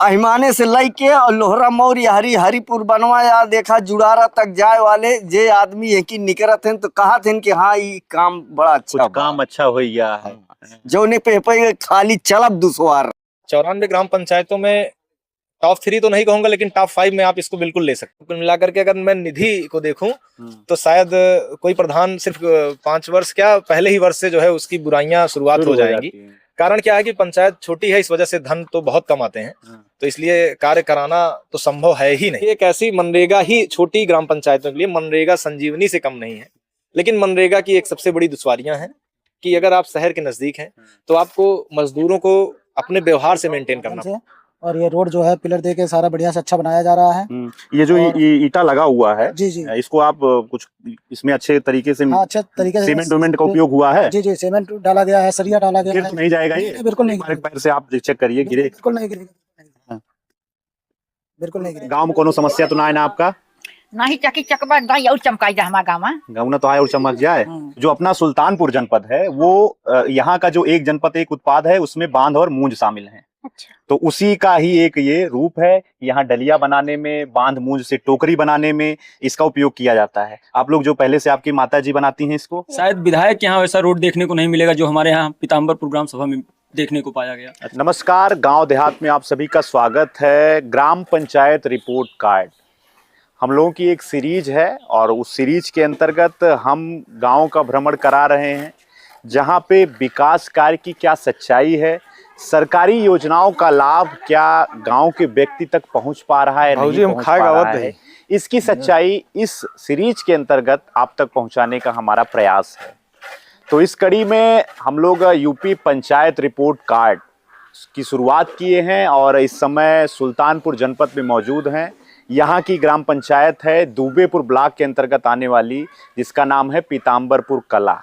अहिमाने से लेके और लोहरा मौरी हरिपुर बनवा या देखा जुड़ारा तक जाए वाले जे आदमी है कि निकरत हैं तो कहा थे कि हाँ ये काम बड़ा अच्छा कुछ काम अच्छा हो गया है। जो ने पे खाली चलब दुसवार। 94 ग्राम पंचायतों में टॉप 3 तो नहीं कहूंगा, लेकिन टॉप 5 में आप इसको बिल्कुल ले सकते हो। कुल मिलाकर के अगर मैं निधि को देखूं तो शायद कोई प्रधान सिर्फ 5 वर्ष क्या पहले ही वर्ष से जो है उसकी बुराइयां शुरुआत हो जाएंगी। कारण क्या है कि पंचायत छोटी है, इस वजह से धन तो बहुत कम आते हैं, तो इसलिए कार्य कराना तो संभव है ही नहीं। एक ऐसी मनरेगा ही छोटी ग्राम पंचायतों के लिए मनरेगा संजीवनी से कम नहीं है। लेकिन मनरेगा की एक सबसे बड़ी दुश्वारियां हैं कि अगर आप शहर के नजदीक हैं तो आपको मजदूरों को अपने व्यवहार से मेंटेन करना। और ये रोड जो है पिलर दे के सारा बढ़िया से अच्छा बनाया जा रहा है। ये जो ईटा लगा हुआ है जी जी, इसको आप कुछ इसमें अच्छे तरीके से अच्छे तरीके से सीमेंट वेमेंट का उपयोग हुआ है। जी जी, सीमेंट डाला गया है, सरिया डाला गया है। नहीं जाएगा ये? बिल्कुल नहीं, पैर से आप चेक करिए, गिरे बिल्कुल नहीं गिरेगा, बिल्कुल नहीं गिरेगा। गाँव में कोनो समस्या तो ना है ना आपका? नहीं चकी चकबा दाई और चमकाई जा हमारा गाँव में। गाँव ना तो आए और चमक जाए। जो अपना सुल्तानपुर जनपद है वो यहाँ का जो एक जनपद एक उत्पाद है उसमें बांध और मूंज शामिल है। अच्छा। तो उसी का ही एक ये रूप है। यहाँ डलिया बनाने में, बांध मूंज से टोकरी बनाने में इसका उपयोग किया जाता है। आप लोग जो पहले से आपकी माता जी बनाती हैं इसको, शायद विधायक यहाँ वैसा रोड देखने को नहीं मिलेगा जो हमारे यहाँ पीताम्बरपुर ग्राम सभा में देखने को पाया गया। नमस्कार, गांव देहात में आप सभी का स्वागत है। ग्राम पंचायत रिपोर्ट कार्ड हम लोगों की एक सीरीज है और उस सीरीज के अंतर्गत हम गांव का भ्रमण करा रहे हैं जहां पे विकास कार्य की क्या सच्चाई है, सरकारी योजनाओं का लाभ क्या गांव के व्यक्ति तक पहुंच पा रहा है, नहीं पहुंच पा रहा है, इसकी सच्चाई इस सीरीज के अंतर्गत आप तक पहुंचाने का हमारा प्रयास है। तो इस कड़ी में हम लोग यूपी पंचायत रिपोर्ट कार्ड की शुरुआत किए हैं और इस समय सुल्तानपुर जनपद में मौजूद हैं। यहाँ की ग्राम पंचायत है दुबेपुर ब्लॉक के अंतर्गत आने वाली, जिसका नाम है पीताम्बरपुर कला।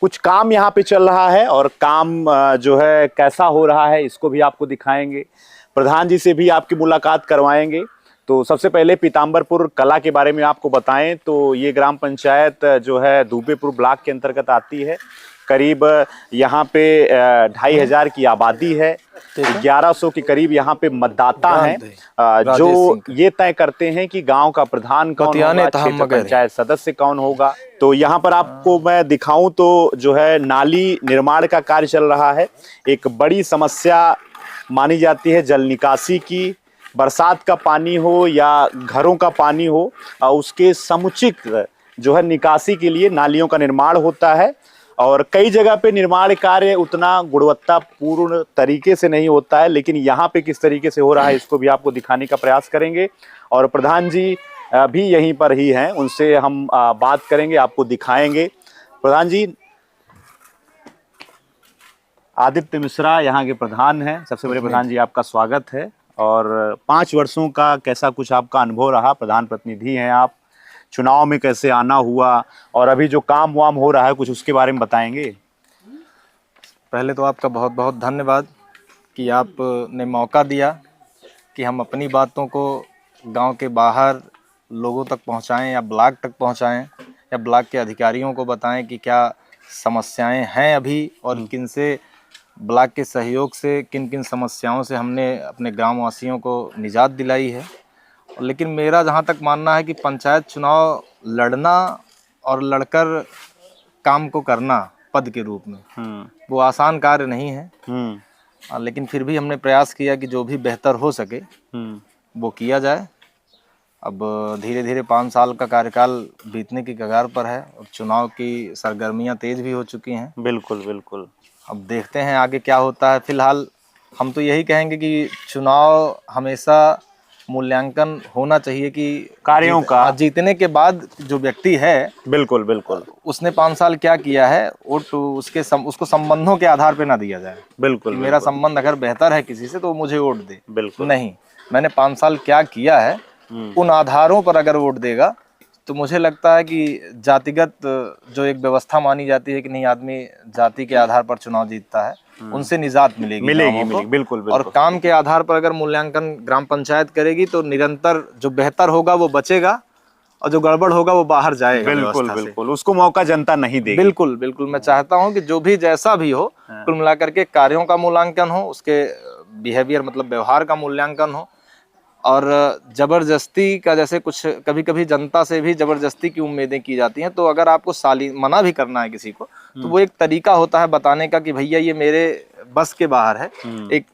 कुछ काम यहाँ पे चल रहा है और काम जो है कैसा हो रहा है इसको भी आपको दिखाएंगे। प्रधान जी से भी आपकी मुलाकात करवाएंगे। तो सबसे पहले पीताम्बरपुर कला के बारे में आपको बताएं तो ये ग्राम पंचायत जो है दुबेपुर ब्लॉक के अंतर्गत आती है। करीब यहाँ पे 2500 की आबादी है, 1100 के करीब यहाँ पे मतदाता हैं जो ये तय करते हैं कि गांव का प्रधान कौन होगा, क्षेत्र पंचायत सदस्य कौन होगा। तो यहाँ पर आपको मैं दिखाऊं तो जो है नाली निर्माण का कार्य चल रहा है। एक बड़ी समस्या मानी जाती है जल निकासी की। बरसात का पानी हो या घरों का पानी हो, उसके समुचित जो है निकासी के लिए नालियों का निर्माण होता है और कई जगह पे निर्माण कार्य उतना गुणवत्तापूर्ण तरीके से नहीं होता है, लेकिन यहाँ पे किस तरीके से हो रहा है इसको भी आपको दिखाने का प्रयास करेंगे। और प्रधान जी भी यहीं पर ही हैं, उनसे हम बात करेंगे, आपको दिखाएंगे। प्रधान जी, आदित्य मिश्रा यहाँ के प्रधान हैं। सबसे बड़े प्रधान जी आपका स्वागत है। और 5 वर्षों का कैसा कुछ आपका अनुभव रहा, प्रधान प्रतिनिधि हैं आप, चुनाव में कैसे आना हुआ और अभी जो काम वाम हो रहा है कुछ उसके बारे में बताएंगे। पहले तो आपका बहुत बहुत धन्यवाद कि आपने मौका दिया कि हम अपनी बातों को गांव के बाहर लोगों तक पहुंचाएं या ब्लॉक तक पहुंचाएं या ब्लॉक के अधिकारियों को बताएं कि क्या समस्याएं हैं अभी और किन से ब्लॉक के सहयोग से किन किन समस्याओं से हमने अपने ग्रामवासियों को निजात दिलाई है। लेकिन मेरा जहाँ तक मानना है कि पंचायत चुनाव लड़ना और लड़कर काम को करना पद के रूप में वो आसान कार्य नहीं है। लेकिन फिर भी हमने प्रयास किया कि जो भी बेहतर हो सके वो किया जाए। अब धीरे धीरे 5 साल का कार्यकाल बीतने की कगार पर है और चुनाव की सरगर्मियां तेज भी हो चुकी हैं। बिल्कुल बिल्कुल। अब देखते हैं आगे क्या होता है। फिलहाल हम तो यही कहेंगे कि चुनाव हमेशा मूल्यांकन होना चाहिए कि कार्यों का जीतने के बाद जो व्यक्ति है बिल्कुल बिल्कुल उसने 5 साल क्या किया है वोट उसको संबंधों के आधार पे ना दिया जाए। बिल्कुल मेरा संबंध अगर बेहतर है किसी से तो मुझे वोट दे। बिल्कुल नहीं, मैंने 5 साल क्या किया है उन आधारों पर अगर वोट देगा तो मुझे लगता है कि जातिगत जो एक व्यवस्था मानी जाती है कि नहीं आदमी जाति के आधार पर चुनाव जीतता है, उनसे निजात मिलेगी। बिल्कुल। और काम के आधार पर अगर मूल्यांकन ग्राम पंचायत करेगी तो निरंतर जो बेहतर होगा वो बचेगा और जो गड़बड़ होगा वो बाहर जाएगा। बिल्कुल उसको मौका जनता नहीं देगी। बिल्कुल मैं चाहता हूँ कि जो भी जैसा भी हो कुल मिलाकर के कार्यों का मूल्यांकन हो, उसके बिहेवियर मतलब व्यवहार का मूल्यांकन हो। और जबरदस्ती का, जैसे कुछ कभी कभी जनता से भी जबरदस्ती की उम्मीदें की जाती हैं, तो अगर आपको मना भी करना है किसी को, तो वो एक तरीका होता है बताने का कि भैया ये मेरे बस के बाहर है। एक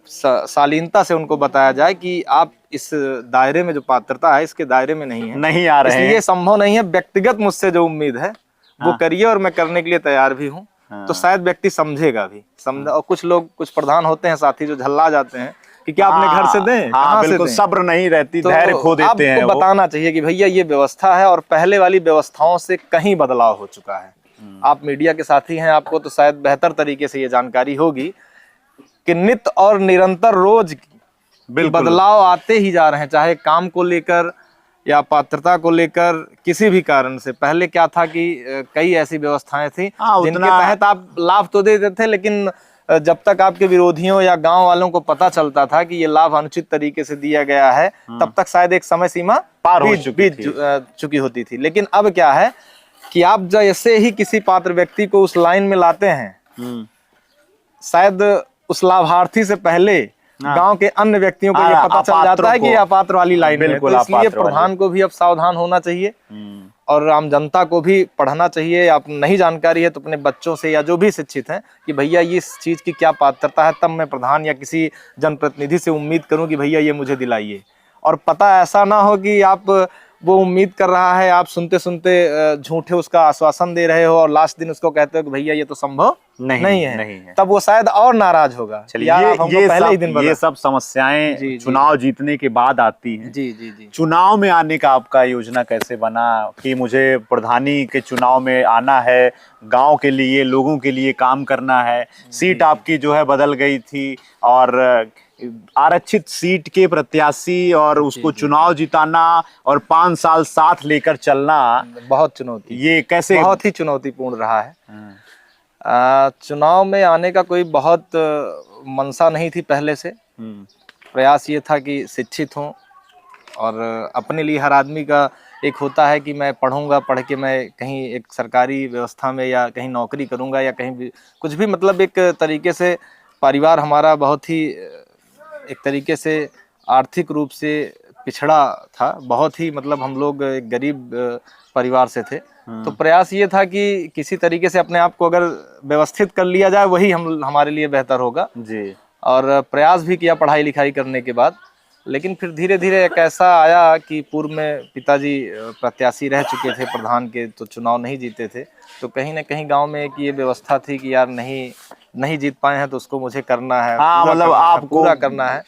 शालीनता से उनको बताया जाए कि आप इस दायरे में, जो पात्रता है इसके दायरे में नहीं है, नहीं आ रहे हैं। इसलिए संभव नहीं है। व्यक्तिगत मुझसे जो उम्मीद है वो करिए और मैं करने के लिए तैयार भी हूँ। तो शायद व्यक्ति समझेगा भी। और कुछ लोग, कुछ प्रधान होते हैं साथी जो झल्ला जाते हैं कि क्या अपने घर से दें, कहाँ से बिल्कुल दें? सब्र नहीं रहती, तो धैर्य खो देते हैं आपको वो। बताना चाहिए कि भैया ये व्यवस्था है और पहले वाली व्यवस्थाओं से कहीं बदलाव हो चुका है। आप मीडिया के साथी हैं, आपको तो शायद बेहतर तरीके से ये जानकारी होगी कि नित्य और निरंतर रोज बदलाव आते ही जा रहे हैं, चाहे काम को लेकर या पात्रता को लेकर, किसी भी कारण से। पहले क्या था कि कई ऐसी व्यवस्थाएं थी जिनके तहत आप लाभ तो देते थे, लेकिन जब तक आपके विरोधियों या गांव वालों को पता चलता था कि ये लाभ अनुचित तरीके से दिया गया है, तब तक शायद एक समय सीमा पार हो चुकी होती थी। लेकिन अब क्या है कि आप जैसे ही किसी पात्र व्यक्ति को उस लाइन में लाते हैं, शायद उस लाभार्थी से पहले गांव के अन्य व्यक्तियों को ये पता चल जाता है कि ये अपात्र वाली लाइन है। तो इसलिए प्रधान को भी अब सावधान होना चाहिए और आम जनता को भी पढ़ना चाहिए। आप नहीं जानकारी है तो अपने बच्चों से या जो भी शिक्षित हैं कि भैया ये इस चीज की क्या पात्रता है, तब मैं प्रधान या किसी जनप्रतिनिधि से उम्मीद करूं कि भैया ये मुझे दिलाइए। और पता ऐसा ना हो कि आप वो उम्मीद कर रहा है, आप सुनते सुनते झूठे उसका आश्वासन दे रहे हो और लास्ट दिन उसको कहते हो कि भैया ये तो संभव नहीं है। तब वो शायद और नाराज होगा। चलिए, ये सब समस्याएं चुनाव जीतने के बाद आती हैं। जी। चुनाव में आने का आपका योजना कैसे बना कि मुझे प्रधानी के चुनाव में आना है, गांव के लिए, लोगों के लिए काम करना है? सीट आपकी जो है बदल गई थी और आरक्षित सीट के प्रत्याशी और उसको चुनाव जिताना और 5 साल साथ लेकर चलना बहुत चुनौती, ये कैसे? बहुत ही चुनौतीपूर्ण रहा है। चुनाव में आने का कोई बहुत मंशा नहीं थी पहले से। प्रयास ये था कि शिक्षित हूँ और अपने लिए हर आदमी का एक होता है कि मैं पढ़ूंगा, पढ़ के मैं कहीं एक सरकारी व्यवस्था में या कहीं नौकरी करूंगा या कहीं भी कुछ भी, मतलब एक तरीके से परिवार हमारा बहुत ही एक तरीके से आर्थिक रूप से पिछड़ा था। बहुत ही, मतलब हम लोग एक गरीब परिवार से थे। तो प्रयास ये था कि किसी तरीके से अपने आप को अगर व्यवस्थित कर लिया जाए वही हमारे लिए बेहतर होगा जी। और प्रयास भी किया पढ़ाई लिखाई करने के बाद। लेकिन फिर धीरे धीरे एक ऐसा आया कि पूर्व में पिताजी प्रत्याशी रह चुके थे प्रधान के, तो चुनाव नहीं जीते थे। तो कहीं ना कहीं गांव में एक ये व्यवस्था थी कि यार नहीं जीत पाए हैं तो उसको मुझे करना है, मतलब आपको पूरा करना है।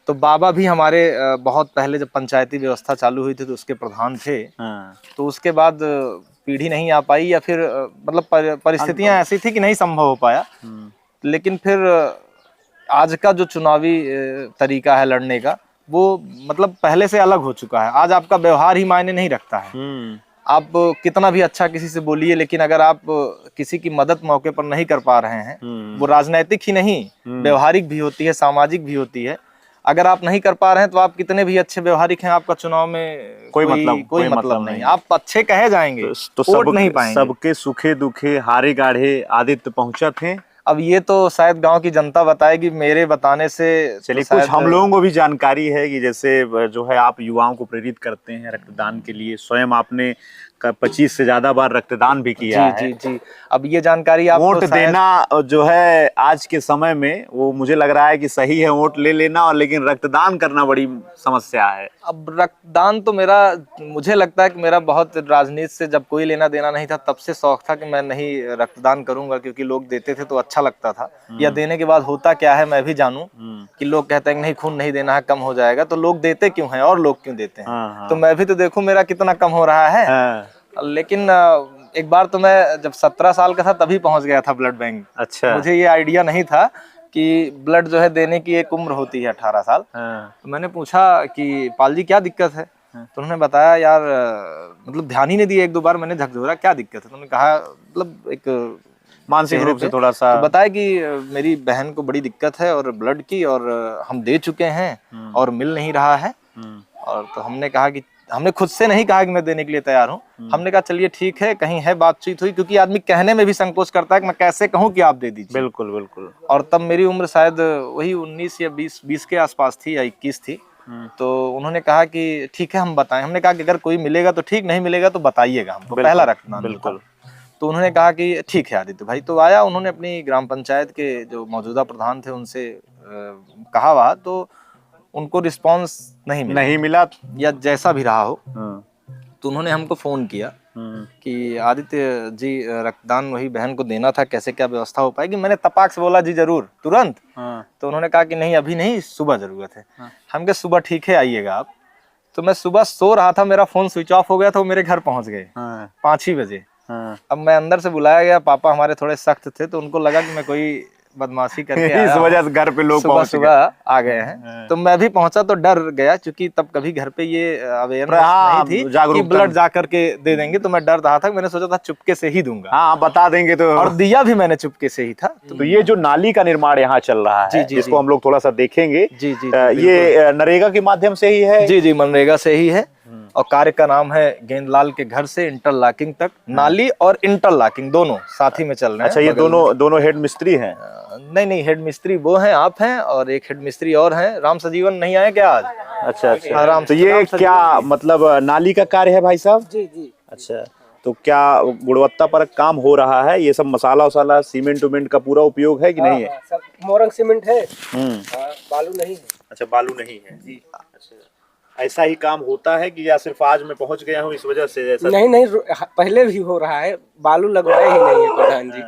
तो बाबा भी हमारे बहुत पहले जब पंचायती व्यवस्था चालू हुई थी तो उसके प्रधान थे। तो उसके बाद पीढ़ी नहीं आ पाई या फिर मतलब परिस्थितियां ऐसी थी कि नहीं संभव हो पाया। लेकिन फिर आज का जो चुनावी तरीका है लड़ने का, वो मतलब पहले से अलग हो चुका है। आज आपका व्यवहार ही मायने नहीं रखता है। आप कितना भी अच्छा किसी से बोलिए, लेकिन अगर आप किसी की मदद मौके पर नहीं कर पा रहे हैं, वो राजनैतिक ही नहीं, व्यवहारिक भी होती है, सामाजिक भी होती है। अगर आप नहीं कर पा रहे हैं तो आप कितने भी अच्छे व्यवहारिक हैं, आपका चुनाव में कोई मतलब नहीं। आप अच्छे कहे जाएंगे तो वोट नहीं पाएंगे। सबके सुखे दुखे हारे गाढ़े आदित्य पहुंचा थे। अब ये तो शायद गांव की जनता बताएगी, मेरे बताने से। चलिए, कुछ हम लोगों को भी जानकारी है कि जैसे जो है आप युवाओं को प्रेरित करते हैं रक्तदान के लिए। स्वयं आपने 25 से ज्यादा बार रक्तदान भी किया है। जी। अब ये जानकारी आप वोट देना जो है आज के समय में, वो मुझे लग रहा है कि सही है वोट ले लेना, और लेकिन रक्तदान करना बड़ी समस्या है। अब रक्तदान तो मुझे लगता है कि मेरा बहुत राजनीति से जब कोई लेना देना नहीं था, तब से शौक था कि मैं नहीं रक्तदान करूंगा, क्योंकि लोग देते थे तो अच्छा लगता था। या देने के बाद होता क्या है मैं भी जानूं कि लोग कहते हैं कि नहीं खून नहीं देना है, कम हो जाएगा। तो लोग देते क्यों हैं और लोग क्यों देते हैं? तो मैं भी तो देखूं मेरा कितना कम हो रहा है। लेकिन एक बार तो मैं जब 17 साल का था तभी पहुंच गया था ब्लड बैंक। अच्छा। मुझे ये आइडिया नहीं था कि ब्लड जो है देने की एक उम्र होती है 18 साल। तो मैंने पूछा कि पाल जी क्या दिक्कत है? तो उन्होंने बताया यार, मतलब ध्यान ही नहीं दिया, 1-2 बार मैंने झकझोरा क्या दिक्कत है। तो उन्होंने कहा मतलब एक मानसिक रूप से थोड़ा सा, तो बताया कि मेरी बहन को बड़ी दिक्कत है और ब्लड की, और हम दे चुके हैं और मिल नहीं रहा है। और तो हमने कहा कि हमने खुद से नहीं कहा कि मैं देने के लिए तैयार हूँ। हमने कहा चलिए ठीक है, कहीं है बातचीत हुई, क्योंकि आदमी कहने में भी संकोच करता है कि मैं कैसे कहूँ कि आप दे दीजिए। बिल्कुल बिल्कुल। और तब मेरी उम्र शायद वही 19 या 20 के आसपास थी या 21 थी। तो उन्होंने कहा कि ठीक है हम बताएं। हमने कहा कि अगर कोई मिलेगा तो ठीक, नहीं मिलेगा तो बताइएगा हमको, पहला रखना। बिल्कुल। तो उन्होंने कहा कि ठीक है आदित्य भाई। तो आया, उन्होंने अपनी ग्राम पंचायत के जो मौजूदा प्रधान थे उनसे कहा वहा, तो उनको रिस्पांस नहीं मिला या जैसा भी रहा हो। तो उन्होंने हमको फोन किया कि आदित्य जी रक्तदान वही बहन को देना था, कैसे क्या व्यवस्था हो पाएगी। मैंने तपाक से बोला जी जरूर, तुरंत। तो उन्होंने कहा कि नहीं अभी नहीं, सुबह जरूरत है। हम कहे सुबह ठीक है आइएगा आप। तो मैं सुबह सो रहा था, मेरा फोन स्विच ऑफ हो गया था, वो मेरे घर पहुंच गए 5 ही बजे। अब मैं अंदर से बुलाया गया, पापा हमारे थोड़े सख्त थे, तो उनको लगा कि मैं कोई बदमाशी करके आया इस वजह से घर पे लोग सुबह आ गए हैं। तो मैं भी पहुंचा तो डर गया, क्योंकि तब कभी घर पे ये अवेयरनेस नहीं थी कि ब्लड जा करके दे देंगे। तो मैं डर रहा था, मैंने सोचा था चुपके से ही दूंगा। हाँ बता देंगे तो। और दिया भी मैंने चुपके से ही था। तो ये जो नाली का निर्माण यहाँ चल रहा है, जिसको हम लोग थोड़ा सा देखेंगे। जी जी, ये नरेगा के माध्यम से ही है? जी जी, मनरेगा से ही है। और कार्य का नाम है गेंदलाल के घर से इंटरलॉकिंग तक। नाली और इंटरलॉकिंग दोनों साथ ही में चल रहे हैं। अच्छा, ये दोनों हेड मिस्त्री हैं? नहीं, हेड मिस्त्री वो हैं, आप हैं, और एक हेड मिस्त्री और हैं। राम सजीवन नहीं आए क्या आज? अच्छा अच्छा। तो ये क्या मतलब नाली का कार्य है भाई साहब? जी जी। अच्छा, तो क्या गुणवत्ता परक काम हो रहा है? ये सब मसाला वसाला सीमेंट उमेंट का पूरा उपयोग है कि नहीं है? सब मोरंग सीमेंट है, बालू नहीं है। अच्छा, बालू नहीं है जी। अच्छा, ऐसा ही काम होता है कि या सिर्फ आज मैं पहुंच गया हूँ इस वजह से ऐसा? नहीं, पहले भी हो रहा है, बालू लगवाए ही नहीं है प्रधान जी।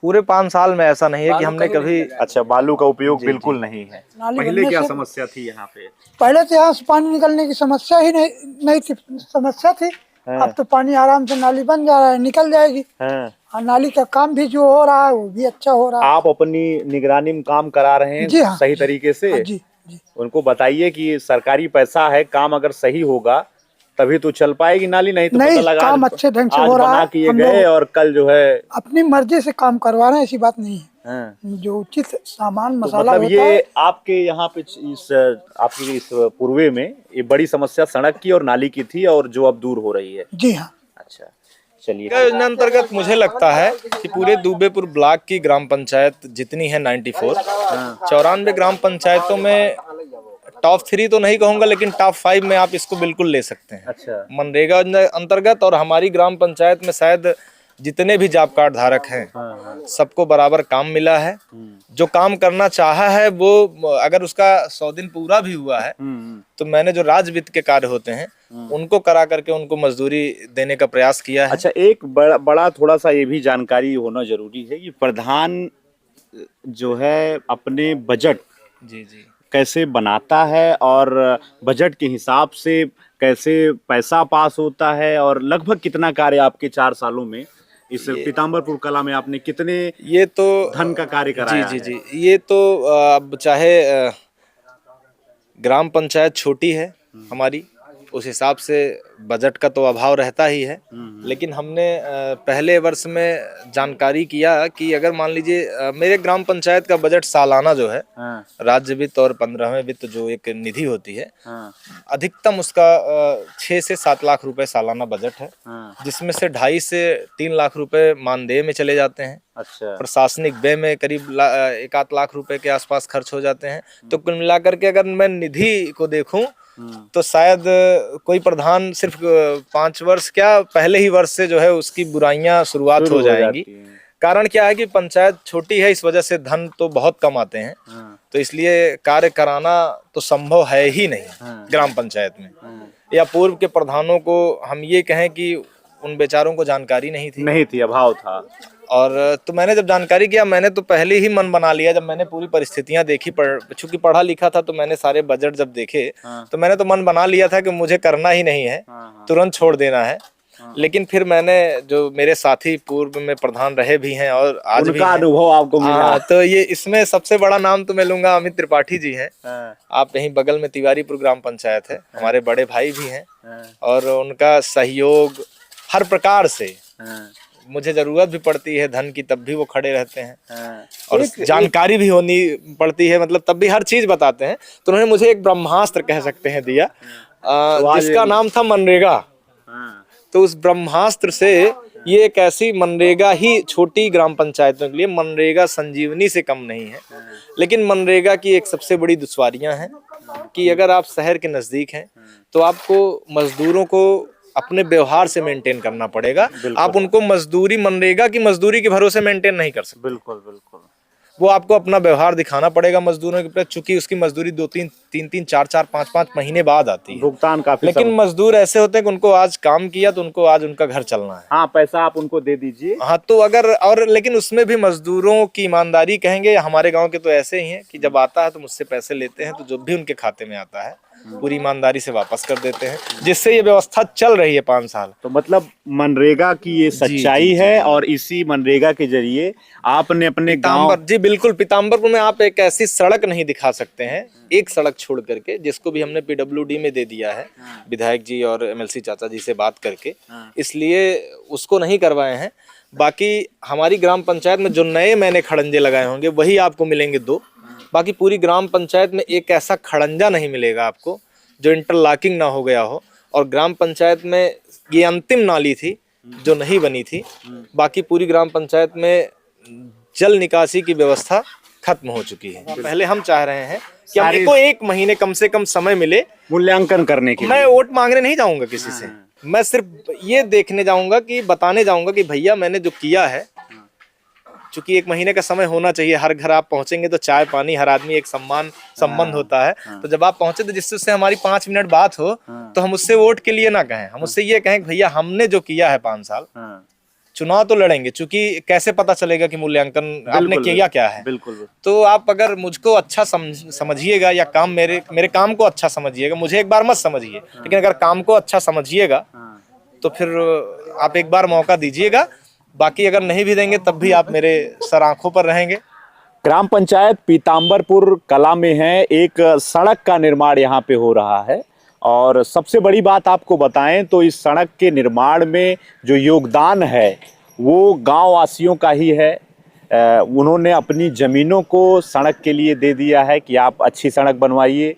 पूरे 5 साल में ऐसा नहीं है कि हमने कभी। अच्छा, बालू का उपयोग बिल्कुल नहीं है। नाली पहले बनने क्या से समस्या थी यहाँ पे? पहले तो यहाँ से पानी निकलने की समस्या ही नहीं थी, समस्या थी। अब तो पानी आराम से नाली बन जा रहा है, निकल जाएगी। और नाली का काम भी जो हो रहा है वो भी अच्छा हो रहा है। आप अपनी निगरानी में काम करा रहे हैं? जी हाँ, सही तरीके से? हाँ, जी जी। उनको बताइए कि सरकारी पैसा है, काम अगर सही होगा तभी तो चल पाएगी नाली, नहीं तो पता लगा काम अच्छे ढंग से आज हो रहा बना है। के ये हम गए लोग और कल जो है अपनी मर्जी से काम करवा रहे हैं, ऐसी बात नहीं है। हाँ। जो उचित सामान तो मसाला मतलब होता है। ये आपके यहाँ पे आपकी इस पूर्वे में ये बड़ी समस्या सड़क की और नाली की थी, और जो अब दूर हो रही है। जी हाँ। अच्छा, चलिए। योजना अंतर्गत मुझे लगता है कि पूरे दुबेपुर ब्लॉक की ग्राम पंचायत जितनी है 94, 94 ग्राम पंचायतों में टॉप 3 तो नहीं कहूंगा, लेकिन टॉप 5 में आप इसको बिल्कुल ले सकते हैं। अच्छा, मनरेगा अंतर्गत। और हमारी ग्राम पंचायत में शायद जितने भी जॉब कार्ड धारक हैं सबको बराबर काम मिला है। जो काम करना चाहा है वो, अगर उसका 100 दिन पूरा भी हुआ है तो मैंने जो राज्य वित्त के कार्य होते हैं उनको करा करके उनको मजदूरी देने का प्रयास किया है। अच्छा, एक बड़ा थोड़ा सा ये भी जानकारी होना जरूरी है कि प्रधान जो है अपने बजट जी जी कैसे बनाता है और बजट के हिसाब से कैसे पैसा पास होता है, और लगभग कितना कार्य आपके 4 सालों में इस पीताम्बरपुर कला में आपने कितने ये तो धन का कार्य कराया जी जी जी, ये तो अब चाहे ग्राम पंचायत छोटी है हमारी, उस हिसाब से बजट का तो अभाव रहता ही है। लेकिन हमने पहले वर्ष में जानकारी किया कि अगर मान लीजिए मेरे ग्राम पंचायत का बजट सालाना जो है, राज्य वित्त और 15वें वित्त जो एक निधि होती है, अधिकतम उसका 6 से 7 लाख रुपए सालाना बजट है, जिसमें से 2.5 से 3 लाख रुपए मानदेय में चले जाते हैं। अच्छा, प्रशासनिक व्यय में करीब 1-8 लाख रुपए के आसपास खर्च हो जाते हैं। तो कुल मिलाकर के अगर मैं निधि को देखूं तो शायद कोई प्रधान सिर्फ 5 वर्ष क्या पहले ही वर्ष से जो है उसकी बुराइयां शुरुआत हो जाएंगी। कारण क्या है कि पंचायत छोटी है, इस वजह से धन तो बहुत कम आते हैं। तो इसलिए कार्य कराना तो संभव है ही नहीं ग्राम पंचायत में। या पूर्व के प्रधानों को हम ये कहें कि उन बेचारों को जानकारी नहीं थी, अभाव था। और तो मैंने जब जानकारी किया, मैंने तो पहले ही मन बना लिया। जब मैंने पूरी परिस्थितियां देखी, चूंकि पढ़ा लिखा था, तो मैंने सारे बजट जब देखे तो मैंने तो मन बना लिया था कि मुझे करना ही नहीं है, तुरंत छोड़ देना है। लेकिन फिर मैंने, जो मेरे साथी पूर्व में प्रधान रहे भी हैं और आज भी अनुभव आपको मिला, तो ये इसमें सबसे बड़ा नाम तो मैं लूंगा अमित त्रिपाठी जी हैं। आप यहीं बगल में तिवारीपुर ग्राम पंचायत है, हमारे बड़े भाई भी हैं, और उनका सहयोग हर प्रकार से मुझे जरूरत भी पड़ती है धन की तब भी वो खड़े रहते हैं, और जानकारी भी होनी पड़ती है, मतलब तब भी हर चीज बताते हैं। तो उन्होंने मुझे एक ब्रह्मास्त्र कह सकते हैं दिया, जिसका नाम था मनरेगा। तो उस ब्रह्मास्त्र से ये एक ऐसी मनरेगा ही छोटी ग्राम पंचायतों के लिए मनरेगा संजीवनी से कम नहीं है। लेकिन मनरेगा की एक सबसे बड़ी दुश्वारियां हैं कि अगर आप शहर के नजदीक हैं तो आपको मजदूरों को अपने व्यवहार से मेंटेन करना पड़ेगा। आप उनको मजदूरी, मनरेगा की मजदूरी के भरोसे मेंटेन नहीं कर सकते। बिल्कुल बिल्कुल, वो आपको अपना व्यवहार दिखाना पड़ेगा मजदूरों के प्रति, चूंकि उसकी मजदूरी 2-3, 4-4, 5-5 महीने बाद आती है, भुगतान काफी। लेकिन मजदूर ऐसे होते हैं कि उनको आज काम किया तो उनको आज उनका घर चलना है। हाँ, पैसा आप उनको दे दीजिए। हाँ, तो अगर और लेकिन उसमें भी मजदूरों की ईमानदारी कहेंगे, हमारे गांव के तो ऐसे ही हैं कि जब आता है तो मुझसे पैसे लेते हैं, तो जो भी उनके खाते में आता है पूरी ईमानदारी से वापस कर देते हैं, जिससे ये व्यवस्था चल रही है 5 साल। तो मतलब मनरेगा की ये सच्चाई है, और इसी मनरेगा के जरिए आपने अपने गांव। जी बिल्कुल, पीताम्बरपुर में आप एक ऐसी सड़क नहीं दिखा सकते हैं, एक सड़क छोड़ करके, जिसको भी हमने PWD में दे दिया है विधायक जी और MLC चाचा जी से बात करके, इसलिए उसको नहीं करवाए हैं। बाकी हमारी ग्राम पंचायत में जो नए मैंने खड़ंजे लगाए होंगे वही आपको मिलेंगे 2। बाकी पूरी ग्राम पंचायत में एक ऐसा खड़ंजा नहीं मिलेगा आपको जो इंटरलॉकिंग ना हो गया हो। और ग्राम पंचायत में ये अंतिम नाली थी जो नहीं बनी थी। बाकी पूरी ग्राम पंचायत में जल निकासी की व्यवस्था खत्म हो चुकी है। पहले हम चाह रहे हैं कि हमको 1 महीने कम से कम समय मिले मूल्यांकन करने के लिए। मैं वोट मांगने नहीं जाऊंगा किसी से, मैं सिर्फ ये देखने जाऊंगा कि बताने जाऊंगा कि भैया मैंने जो किया है, चूंकि 1 महीने का समय होना चाहिए, हर घर आप पहुंचेंगे तो चाय पानी, हर आदमी एक संबंध होता है। तो जब आप पहुंचे तो जिससे उससे हमारी 5 मिनट बात हो तो हम उससे वोट के लिए ना कहें, हम उससे ये कहें कि भैया हमने जो किया है 5 साल, चुनाव तो लड़ेंगे, चूंकि कैसे पता चलेगा कि मूल्यांकन आपने किया क्या है। बिल्कुल। तो आप अगर मुझको अच्छा समझिएगा या काम मेरे काम को अच्छा समझिएगा, मुझे एक बार मत समझिए, लेकिन अगर काम को अच्छा समझिएगा तो फिर आप एक बार मौका दीजिएगा। बाकी अगर नहीं भी देंगे तब भी आप मेरे सर आंखों पर रहेंगे। ग्राम पंचायत पीताम्बरपुर कला में है, एक सड़क का निर्माण यहाँ पे हो रहा है, और सबसे बड़ी बात आपको बताएं तो इस सड़क के निर्माण में जो योगदान है वो गांव वासियों का ही है। उन्होंने अपनी ज़मीनों को सड़क के लिए दे दिया है कि आप अच्छी सड़क बनवाइए,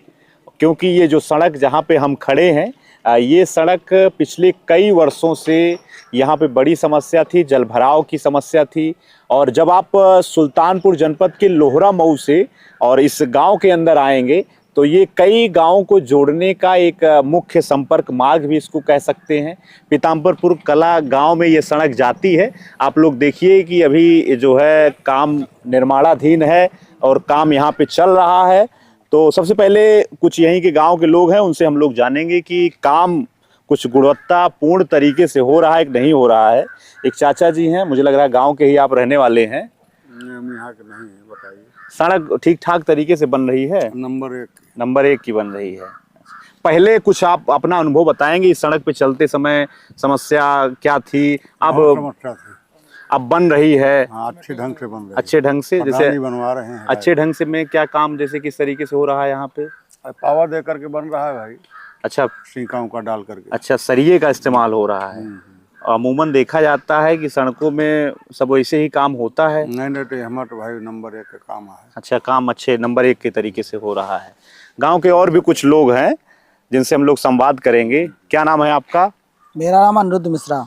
क्योंकि ये जो सड़क जहाँ पे हम खड़े हैं, ये सड़क पिछले कई वर्षों से यहाँ पे बड़ी समस्या थी, जलभराव की समस्या थी। और जब आप सुल्तानपुर जनपद के लोहरा मऊ से और इस गांव के अंदर आएंगे तो ये कई गांवों को जोड़ने का एक मुख्य संपर्क मार्ग भी इसको कह सकते हैं। पीताम्बरपुर कला गांव में ये सड़क जाती है। आप लोग देखिए कि अभी जो है काम निर्माणाधीन है और काम यहाँ पे चल रहा है। तो सबसे पहले कुछ यहीं के गांव के लोग हैं, उनसे हम लोग जानेंगे कि काम कुछ गुणवत्तापूर्ण तरीके से हो रहा है कि नहीं हो रहा है। एक चाचा जी हैं, मुझे लग रहा है गांव के ही आप रहने वाले हैं। हम यहाँ के नहीं है, बताइए। सड़क ठीक ठाक तरीके से बन रही है? नंबर 1 की बन रही है। पहले कुछ आप अपना अनुभव बताएंगे, इस सड़क पे चलते समय समस्या क्या थी? अब बन रही है? हाँ, अच्छे ढंग से बन रही है। अच्छे ढंग से, जैसे बनवा रहे हैं। अच्छे ढंग से में क्या काम, जैसे किस तरीके से हो रहा है यहाँ पे? पावर दे करके बन रहा है भाई। अच्छा, सीकाओं का डाल करके। अच्छा, सरिये का इस्तेमाल हो रहा है। अमूमन देखा जाता है कि सड़कों में सब वैसे ही काम होता है। नहीं तो हमारा तो भाई नंबर 1 का काम है। अच्छा, काम अच्छे नंबर 1 के तरीके से हो रहा है। गांव के और भी कुछ लोग हैं जिनसे हम लोग संवाद करेंगे। क्या नाम है आपका? मेरा नाम अनिरुद्ध मिश्रा।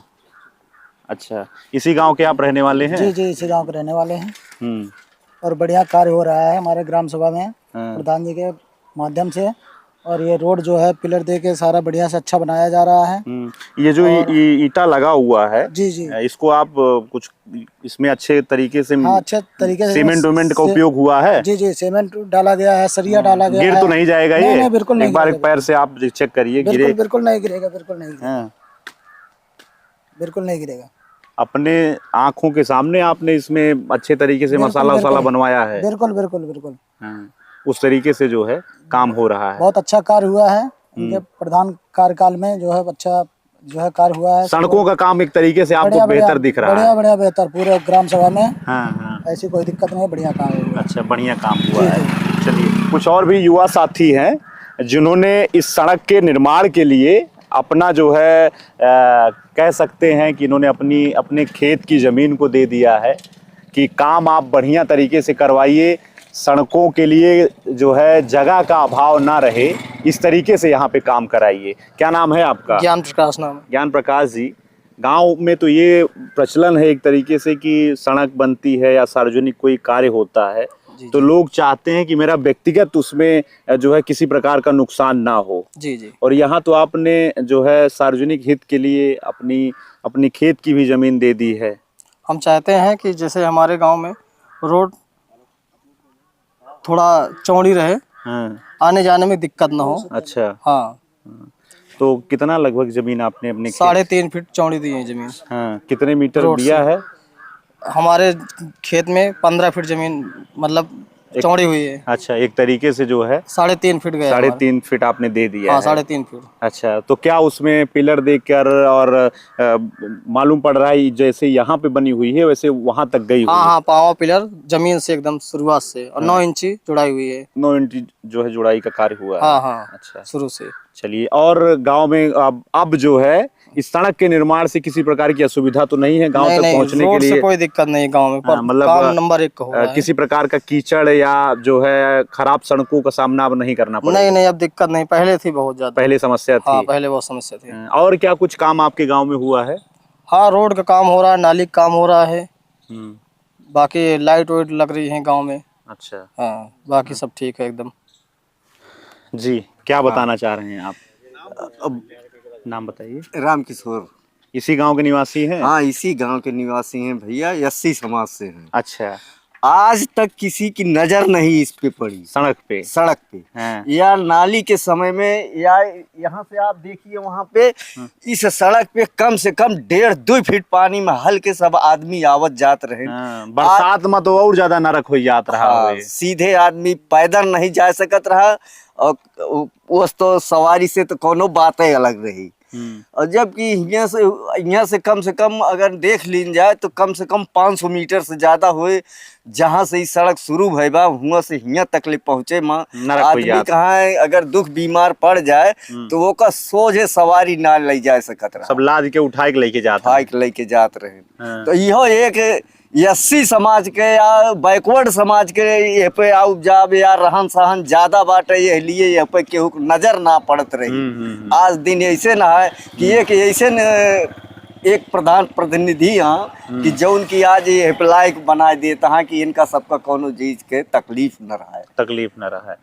अच्छा, इसी गांव के आप रहने वाले हैं? जी, इसी गांव के रहने वाले हैं। और बढ़िया कार्य हो रहा है हमारे ग्राम सभा में प्रधान जी के माध्यम से। और ये रोड जो है पिलर दे के सारा बढ़िया से अच्छा बनाया जा रहा है। ये जो ईटा लगा हुआ है, जी, इसको आप कुछ इसमें अच्छे तरीके से, हाँ, अच्छे तरीके से सीमेंट का उपयोग हुआ है? जी, सीमेंट डाला गया है, सरिया डाला गया है। गिर तो नहीं जाएगा ये? नहीं, बिल्कुल नहीं। एक बार पैर से आप चेक करिए, गिरे? बिल्कुल नहीं गिरेगा, बिल्कुल नहीं गिरेगा। अपने आंखों के सामने आपने इसमें अच्छे तरीके से मसाला बनवाया है? बिल्कुल। उस तरीके से जो है काम हो रहा है। बहुत अच्छा कार्य हुआ है उनके प्रधान कार्यकाल में, जो है अच्छा जो है कार्य हुआ है। सड़कों का काम एक तरीके से आपको बेहतर दिख रहा है? बढ़िया बेहतर पूरे ग्राम सभा में। हाँ। ऐसी कोई दिक्कत नहीं है, बढ़िया काम है। अच्छा, बढ़िया काम हुआ है। चलिए, कुछ और भी युवा साथी हैं जिन्होंने इस सड़क के निर्माण के लिए अपना जो है कह सकते हैं कि इन्होंने अपने खेत की ज़मीन को दे दिया है कि काम आप बढ़िया तरीके से करवाइए, सड़कों के लिए जो है जगह का अभाव ना रहे, इस तरीके से यहाँ पे काम कराइए। क्या नाम है आपका? ज्ञान प्रकाश नाम। ज्ञान प्रकाश जी, गांव में तो ये प्रचलन है एक तरीके से कि सड़क बनती है या सार्वजनिक कोई कार्य होता है तो लोग चाहते हैं कि मेरा व्यक्तिगत उसमें जो है किसी प्रकार का नुकसान ना हो। जी जी। और यहाँ तो आपने जो है सार्वजनिक हित के लिए अपनी खेत की भी जमीन दे दी है। हम चाहते हैं कि जैसे हमारे गांव में रोड थोड़ा चौड़ी रहे, हाँ। आने जाने में दिक्कत ना हो। अच्छा। हाँ। तो कितना लगभग जमीन आपने अपने 3.5 फीट चौड़ी दी है जमीन। हाँ, कितने मीटर दिया है? हमारे खेत में 15 फीट जमीन मतलब चौड़ी हुई है। अच्छा, एक तरीके से जो है 3.5 फीट गया। 3.5 फीट आपने दे दिया हाँ, है। 3.5 फीट। अच्छा, तो क्या उसमें पिलर देकर और मालूम पड़ रहा है जैसे यहाँ पे बनी हुई है वैसे वहां तक गई हुई है? हाँ, पावा पिलर जमीन से एकदम शुरुआत से और 9 इंची जुड़ाई हुई है। 9 इंच जो है जुड़ाई का कार्य हुआ है। हाँ हाँ, अच्छा, शुरू से। चलिए, और गांव में अब जो है इस सड़क के निर्माण से किसी प्रकार की असुविधा तो नहीं है गांव तक पहुंचने के लिए? से कोई दिक्कत नहीं गांव में, पर मतलब काम नंबर 1 का हो रहा है। किसी प्रकार का कीचड़ या जो है खराब सड़कों का सामना अब नहीं करना पड़ेगा? नहीं, अब दिक्कत नहीं, पहले थी बहुत ज्यादा। पहले समस्या थी? हाँ, पहले बहुत समस्या थी। और क्या कुछ काम आपके गांव में हुआ है? हाँ, रोड का काम हो रहा है, नाली का काम हो रहा है, बाकी लाइट वाइट लग रही है गांव में। अच्छा। हाँ, बाकी सब ठीक है एकदम। जी, क्या बताना चाह रहे हैं आप? अब नाम बताइए। रामकिशोर। इसी गांव के निवासी हैं? हाँ, इसी गांव के निवासी हैं भैया, 80 समाज से हैं। अच्छा। आज तक किसी की नजर नहीं इस पे पड़ी, सड़क पे हाँ। या नाली के समय में, या यहाँ से आप देखिए वहाँ पे इस सड़क पे कम से कम 1.5-2 फीट पानी में हल्के सब आदमी आवत जात रहे। बरसात में तो और ज्यादा नरक हो जात रहा। हाँ, सीधे आदमी पैदल नहीं जा सकत रहा, और उस तो सवारी से तो कोनो बात ही अलग रही। और जबकि यहाँ से कम अगर देख लीन जाए तो कम से कम 500 मीटर से ज्यादा हुए, जहाँ से इस सड़क शुरू भई बा हुआ से यहाँ तक ले पहुँचे माँ आदमी कहाँ है, अगर दुख बीमार पड़ जाए तो वो का सोझे सवारी ना ले जा सकत रहा, सब लाद के उठा के लेके जात रहे। तो यहो एक 80 समाज के या बैकवर्ड समाज के ये पे उपजाब या रहन सहन ज्यादा बाटे, ये लिए ये पे केहू नजर ना पड़त रही। आज दिन ऐसे ना है कि ऐसे एक प्रधान प्रतिनिधि यहाँ कि जो उनकी आज ये लायक बनाए दिए तहाँ कि इनका सबका कोनो चीज के तकलीफ न रहा है।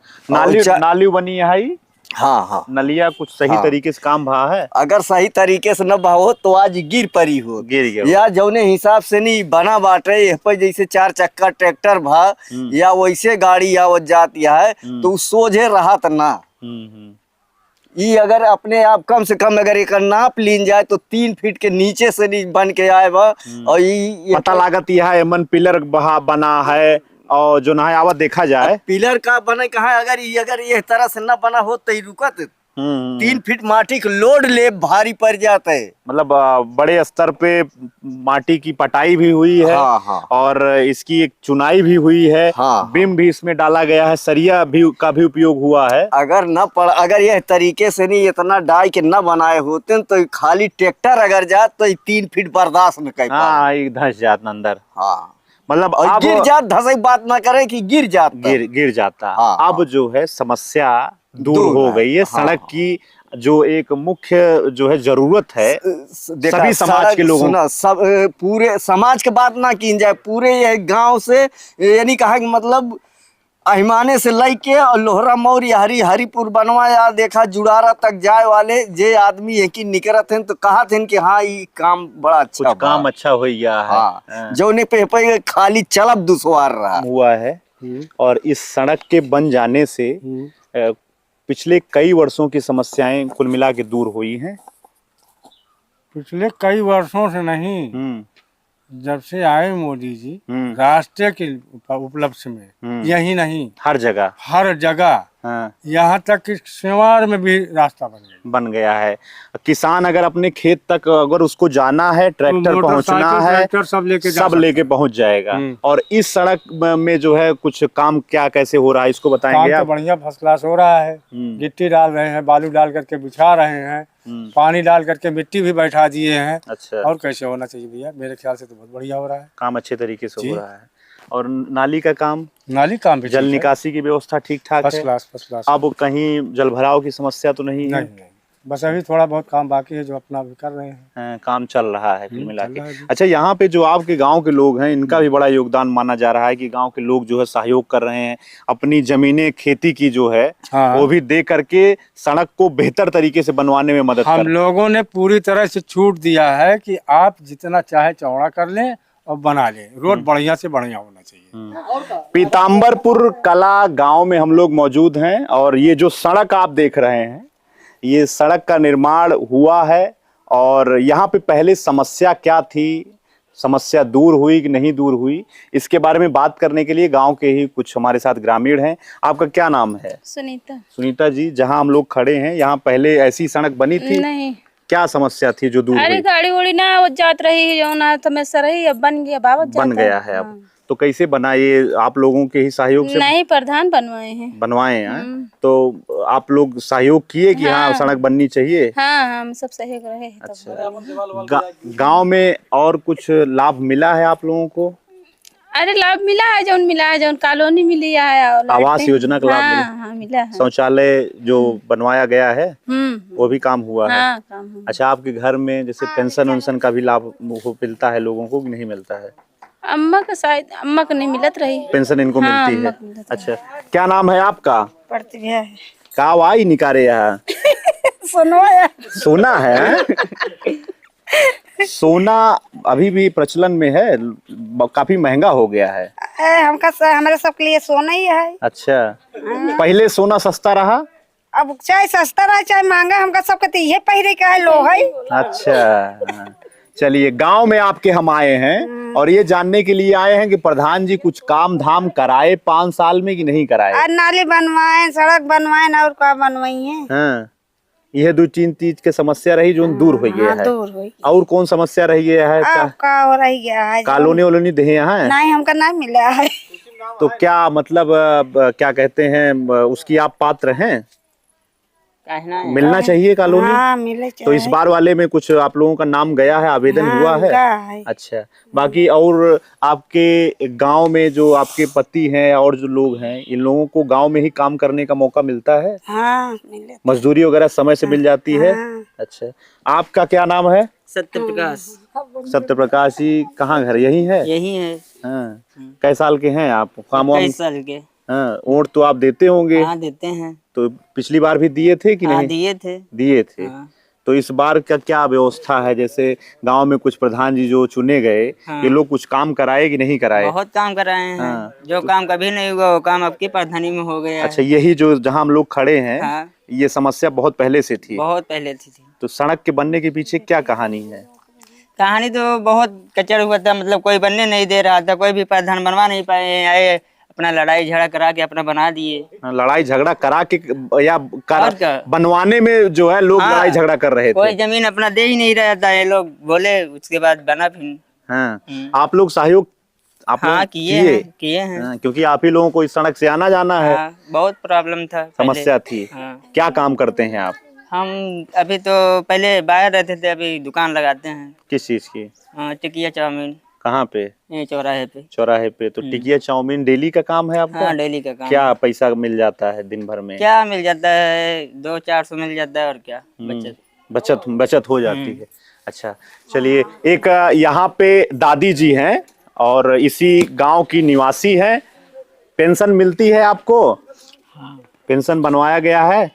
नाली बनी है। हाँ, नलिया कुछ सही तरीके से काम भा है? अगर सही तरीके से न भाव तो आज गिर पड़ी हो, या जौने हिसाब से नहीं बना बाटे ये पे, जैसे 4 चक्का ट्रैक्टर भा या वैसे गाड़ी आवत जाती है तो सोझे राहत ना। ये अगर अपने आप कम से कम अगर एक नाप लीन जाए तो 3 फीट के नीचे से नहीं बन के आए बा, और ये पता लागत यह है मन पिलर बना है और जो नहा आवत देखा जाए पिलर का बने कहा, अगर ये तरह से न बना हो तो रुकत 3 फीट माटी का लोड ले भारी पड़ जाता है। मतलब बड़े स्तर पे माटी की पटाई भी हुई है। हाँ। और इसकी एक चुनाई भी हुई है। हाँ। बिम भी इसमें डाला गया है, सरिया का भी उपयोग हुआ है। अगर यह तरीके से नहीं इतना डाई के न बनाए होते तो खाली ट्रैक्टर अगर जात तो 3 फीट बर्दाश्त न कर। हाँ, एक धंस जात अंदर। हाँ, मतलब गिर जात, धसे बात ना करे कि गिर जाता। हाँ, अब जो है समस्या दूर हो गई है। सड़क की जो एक मुख्य जो है जरूरत है सभी समाज के लोगों, सब पूरे समाज के बात ना की जाए, पूरे ये गांव से यानी कहा कि मतलब अहिमाने से लेके और लोहरा मौरी हरिपुर बनवा या देखा जुड़ारा तक जाए वाले जे आदमी है कि निकलत हैं तो कहा थे कि हाँ ये काम बड़ा अच्छा, काम अच्छा हो गया है। हाँ। जो ने पे खाली चलब दुश्वार रहा हुआ है। और इस सड़क के बन जाने से पिछले कई वर्षों की समस्याएं कुल मिला के दूर हुई हैं। पिछले कई वर्षों से नहीं, जब से आए मोदी जी राष्ट्र के उपलक्ष्य में, यही नहीं हर जगह हाँ। यहाँ तक कि सिवार में भी रास्ता बन गया है। किसान अगर अपने खेत तक अगर उसको जाना है, ट्रैक्टर तो पहुंचना मोटरसाइकिल, है, ट्रैक्टर सब लेके पहुंच जाएगा। और इस सड़क में जो है कुछ काम क्या कैसे हो रहा है इसको बताएंगे काम आप? तो बढ़िया फर्स्ट क्लास हो रहा है। गिट्टी डाल रहे हैं, बालू डाल करके बिछा रहे हैं, पानी डाल करके मिट्टी भी बैठा दिए हैं। अच्छा। और कैसे होना चाहिए भैया, मेरे ख्याल से तो बहुत बढ़िया हो रहा है काम, अच्छे तरीके से हो रहा है। और नाली का काम, नाली काम भी जल निकासी की व्यवस्था ठीक ठाक है? First class. अब कहीं जल भराव की समस्या तो नहीं है? नहीं, बस अभी थोड़ा बहुत काम बाकी है जो अपना भी कर रहे हैं। काम चल रहा है कुल मिला के। अच्छा, यहाँ पे जो आपके गांव के लोग हैं इनका भी बड़ा योगदान माना जा रहा है कि गांव के लोग जो है सहयोग कर रहे हैं, अपनी जमीनें खेती की जो है वो भी दे करके सड़क को बेहतर तरीके से बनवाने में मदद हम लोगों ने पूरी तरह से छूट दिया है कि आप जितना चाहे चौड़ा कर लें और बना लें, रोड बढ़िया से बढ़िया होना चाहिए। पीताम्बरपुर कला गांव में हम लोग मौजूद हैं और ये जो सड़क आप देख रहे हैं, ये सड़क का निर्माण हुआ है। और यहाँ पे पहले समस्या क्या थी, समस्या दूर हुई कि नहीं दूर हुई, इसके बारे में बात करने के लिए गांव के ही कुछ हमारे साथ ग्रामीण हैं। आपका क्या नाम है? सुनीता। सुनीता जी, जहां हम लोग खड़े हैं यहाँ पहले ऐसी सड़क बनी थी? नहीं। क्या समस्या थी जो दूर हुई? अरे गाड़ी उड़ी ना वो जात रही जो ना समस्या रही, अब बन गया, बन गया है अब। तो कैसे बना, ये आप लोगों के ही सहयोग से? नहीं, प्रधान बनवाए हैं। बनवाए हैं? तो आप लोग सहयोग किए कि हाँ सड़क बननी चाहिए? हाँ, हम सब सहयोग रहे हैं। अच्छा। गांव में और कुछ लाभ मिला है आप लोगों को? अरे लाभ मिला है, जो मिला है, जो कॉलोनी मिली है, आवास योजना का लाभ मिला? हाँ, मिला है। शौचालय जो बनवाया गया है वो भी काम हुआ है? हाँ, काम हुआ। अच्छा, आपके घर में जैसे पेंशन वेंशन का भी लाभ मिलता है लोगों को कि नहीं मिलता है? अम्मा का शायद, अम्मा को नहीं मिलत रही पेंशन, इनको मिलती है। अच्छा, क्या नाम है आपका? प्रतिभा का वाई निकारे यहाँ सोना है? सोना अभी भी प्रचलन में है, काफी महंगा हो गया है। हमारे सबके लिए सोना ही है। अच्छा, पहले सोना सस्ता रहा, अब चाहे सस्ता रहा चाहे महंगा, हमका सबके तो ये पहरे का है, लो है। अच्छा, चलिए, गांव में आपके हम आए हैं और ये जानने के लिए आए हैं कि प्रधान जी कुछ काम धाम कराए 5 साल में कि नहीं कराए? नाली बनवाए, सड़क बनवाए और क्या बनवाई है। हाँ, यह 2-3 चीज के समस्या रही जो दूर हो गया है। दूर हुई। और कौन समस्या रही है? का हो रही है, कॉलोनी वोलोनी दे यहाँ नहीं, हमका नहीं मिला है। तो क्या मतलब क्या कहते हैं, उसकी आप पात्र हैं? मिलना चाहिए कॉलोनी? हाँ, मिले चाहिए। तो इस बार वाले में कुछ आप लोगों का नाम गया है, आवेदन हुआ है? अच्छा, बाकी और आपके गांव में जो आपके पति हैं और जो लोग हैं, इन लोगों को गांव में ही काम करने का मौका मिलता है? हाँ, मिले। मजदूरी वगैरह समय से मिल जाती है? अच्छा, आपका क्या नाम है? सत्य प्रकाश। सत्य प्रकाश जी, कहाँ घर? यही है? यही है। हाँ, कै साल के हैं आप? काम 21 साल के। हाँ, वोट तो आप देते होंगे? हाँ, देते हैं। तो पिछली बार भी दिए थे कि नहीं? दिए थे। दिए थे। तो इस बार का क्या व्यवस्था है? जैसे गांव में कुछ प्रधान जी जो चुने गए, ये लोग कुछ काम कराए कि नहीं कराए? बहुत काम कराए हैं। जो काम कभी नहीं हुआ वो काम आपकी प्रधानी में हो गया। अच्छा, यही जो जहां हम लोग खड़े हैं, ये समस्या बहुत पहले से थी? बहुत पहले थी। तो सड़क के बनने के पीछे क्या कहानी है? कहानी तो बहुत कचड़ हुआ था, मतलब कोई बनने नहीं दे रहा था, कोई भी प्रधान बनवा नहीं पाए, आए अपना लड़ाई झगड़ा करा के अपना बना दिए। लड़ाई झगड़ा करा के या बनवाने में जो है लोग लड़ाई झगड़ा कर रहे थे? कोई जमीन अपना दे ही नहीं रहा था, ये लोग बोले, उसके बाद बना फिर। हाँ, आप लोग सहयोग किए हैं? क्योंकि आप ही लोगों को इस सड़क से आना जाना है। बहुत प्रॉब्लम था, समस्या थी। क्या काम करते हैं आप? हम अभी तो पहले बाहर रहते थे, अभी दुकान लगाते हैं। किस चीज की? टिकिया चाउमीन। कहाँ पे? ये चौराहे पे। चौराहे पे। तो टिकिया चाउमीन डेली का काम है आपका? हाँ, डेली का काम। क्या पैसा मिल जाता है दिन भर में? क्या मिल जाता है, 200-400 मिल जाता है, और क्या बचत हो जाती है। अच्छा, चलिए, एक यहाँ पे दादी जी हैं और इसी गांव की निवासी हैं। पेंशन मिलती है आपको? पेंशन बनवाया गया है?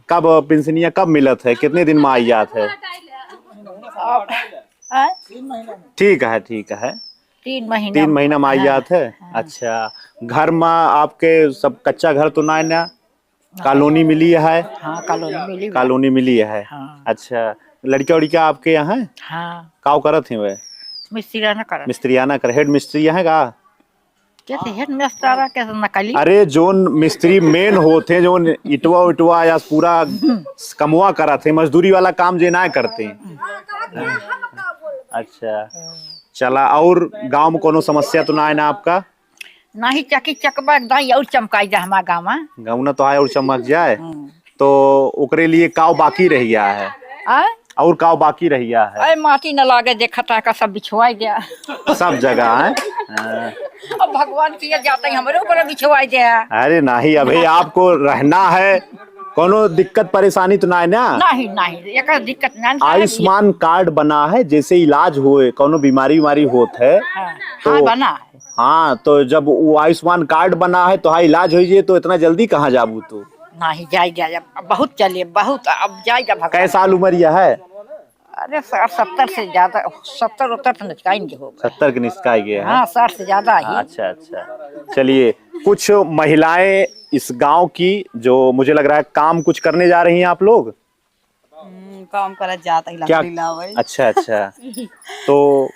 कब पेंशनिया कब मिलत है, कितने दिन में आई जात है? 3 महीना। ठीक है, ठीक है। 3 महीना में आई जात है। अच्छा, घर में आपके सब कच्चा घर तो ना है ना? कॉलोनी मिली है? हाँ, कॉलोनी मिली है। अच्छा, लड़का उड़का आपके यहाँ? हाँ। काव करत है वे? मिस्त्रियाना कर। मिस्त्रियाना कर। हेड मिस्त्री है का? कैसे हेड मिस्टर कैसे नकली अरे जोन मिस्त्री मेन होते जोन इटवा उटवा या पूरा कमुआ करा थे मजदूरी वाला काम जे ना करते हैं। अच्छा चला, और गांव में कोनो समस्या तो ना है ना आपका? नहीं चकी चकबा दाई और चमकाई जा हमारा गाँव में गाँव ना तो आए और चमक जाए तो ओकरे लिए काव बाकी रह गया है और काव बाकी रह गया है। अरे माटी न लागे देखता का सब बिछवा गया सब जगह है। अब भगवान किया जाता है हमारे ऊपर बिछवा गया। अरे नहीं, अभी आपको रहना है, कोनो दिक्कत परेशानी तो ना है ना? नहीं नहीं एक दिक्कत ना। आयुष्मान कार्ड बना है, जैसे इलाज हुए कोनो बीमारी होत है हाँ बना है। हाँ तो जब वो आयुष्मान कार्ड बना है तो हाँ इलाज हो तो इतना जल्दी कहाँ जाबू तू? नहीं जाएगा बहुत चलिए बहुत अब जाएगा भगवान। कै साल उम्र यह है? अरे 70 से ज्यादा 70 तो निचकाएंगे हो 70 के निचकाई गए हैं। हाँ 60 से ज्यादा ही। अच्छा अच्छा, चलिए कुछ महिलाएं इस गांव की जो मुझे लग रहा है काम कुछ करने जा रही हैं आप लोग? काम करा जाता है क्या? अच्छा अच्छा, तो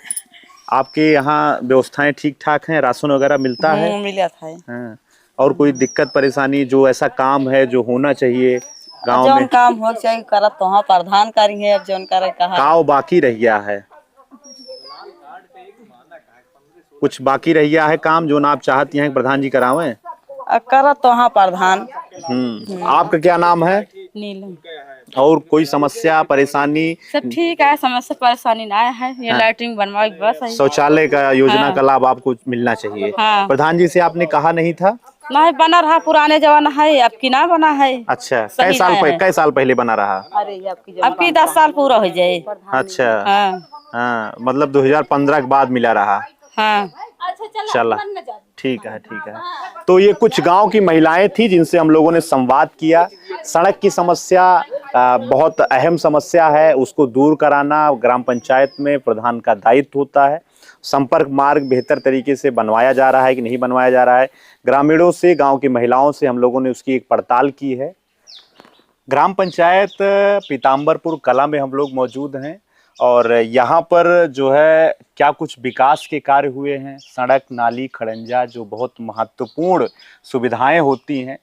आपके यहाँ व्यवस्थाएं ठीक ठाक हैं, राशन वगैरह मिलता है? मिला था। हाँ। और कोई दिक्कत परेशानी जो ऐसा काम है जो होना चाहिए गांव जौन में? काम हो चाहिए करत तो हाँ प्रधान करी है, अब जौन करे कहा काव बाकी रह गया है, कुछ बाकी रह गया है काम जो ना आप चाहती हैं प्रधान जी करावें? करत तो हाँ प्रधान। आपका क्या नाम है? नीलम। और कोई समस्या परेशानी? सब ठीक है, समस्या परेशानी ना है, ये लैट्रिन बनवाई बस है। शौचालय का योजना का लाभ आपको मिलना चाहिए। हाँ। प्रधान जी से आपने कहा नहीं था? नहीं बना रहा, पुराने जमाना है, अब की ना बना है। अच्छा, सही कै साल पहले बना रहा? अब की 10 साल पूरा हो जाए। अच्छा हाँ हाँ, मतलब 2015 के बाद मिला रहा। हाँ चला ठीक है ठीक है। तो ये कुछ गांव की महिलाएं थी जिनसे हम लोगों ने संवाद किया। सड़क की समस्या बहुत अहम समस्या है, उसको दूर कराना ग्राम पंचायत में प्रधान का दायित्व होता है। संपर्क मार्ग बेहतर तरीके से बनवाया जा रहा है कि नहीं बनवाया जा रहा है, ग्रामीणों से गांव की महिलाओं से हम लोगों ने उसकी एक पड़ताल की है। ग्राम पंचायत पीताम्बरपुर कला में हम लोग मौजूद हैं और यहाँ पर जो है क्या कुछ विकास के कार्य हुए हैं, सड़क नाली खड़ंजा जो बहुत महत्वपूर्ण सुविधाएं होती हैं,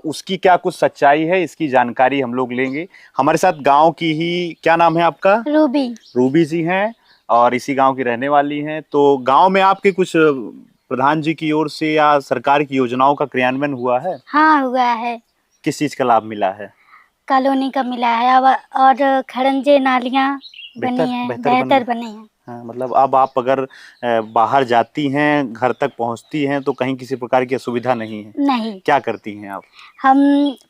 उसकी क्या कुछ सच्चाई है इसकी जानकारी हम लोग लेंगे। हमारे साथ गांव की ही, क्या नाम है आपका? रूबी। रूबी जी हैं और इसी गांव की रहने वाली हैं। तो गांव में आपके कुछ प्रधान जी की ओर से या सरकार की योजनाओं का क्रियान्वयन हुआ है? हाँ हुआ है। किस चीज का लाभ मिला है? कॉलोनी का मिला है और खड़ंजे नालियाँ बनी है, बेहतर बनी है। हाँ, मतलब अब आप अगर बाहर जाती हैं, घर तक पहुंचती हैं तो कहीं किसी प्रकार की असुविधा नहीं है? नहीं। क्या करती हैं आप? हम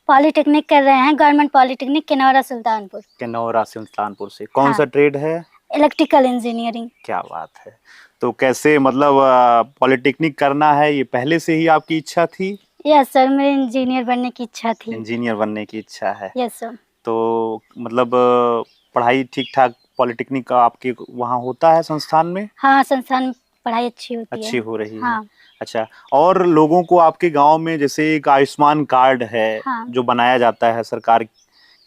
पॉलिटेक्निक कर रहे हैं, गवर्नमेंट पॉलिटेक्निक किनौरा सुल्तानपुर। किनौरा सुल्तानपुर से। कौन सा ट्रेड है? Electrical engineering. क्या बात है। तो कैसे मतलब पॉलिटेक्निक करना है, ये पहले से ही आपकी इच्छा थी? यस सर, मेरे इंजीनियर बनने की इच्छा थी। इंजीनियर बनने की इच्छा है? Yes sir. तो मतलब पढ़ाई ठीक ठाक पॉलिटेक्निक का आपके वहाँ होता है संस्थान में? हाँ, संस्थान में पढ़ाई अच्छी होती है। अच्छी हो रही हाँ। है। अच्छा, और लोगों को आपके गांव में जैसे एक आयुष्मान कार्ड है, हाँ। जो बनाया जाता है, सरकार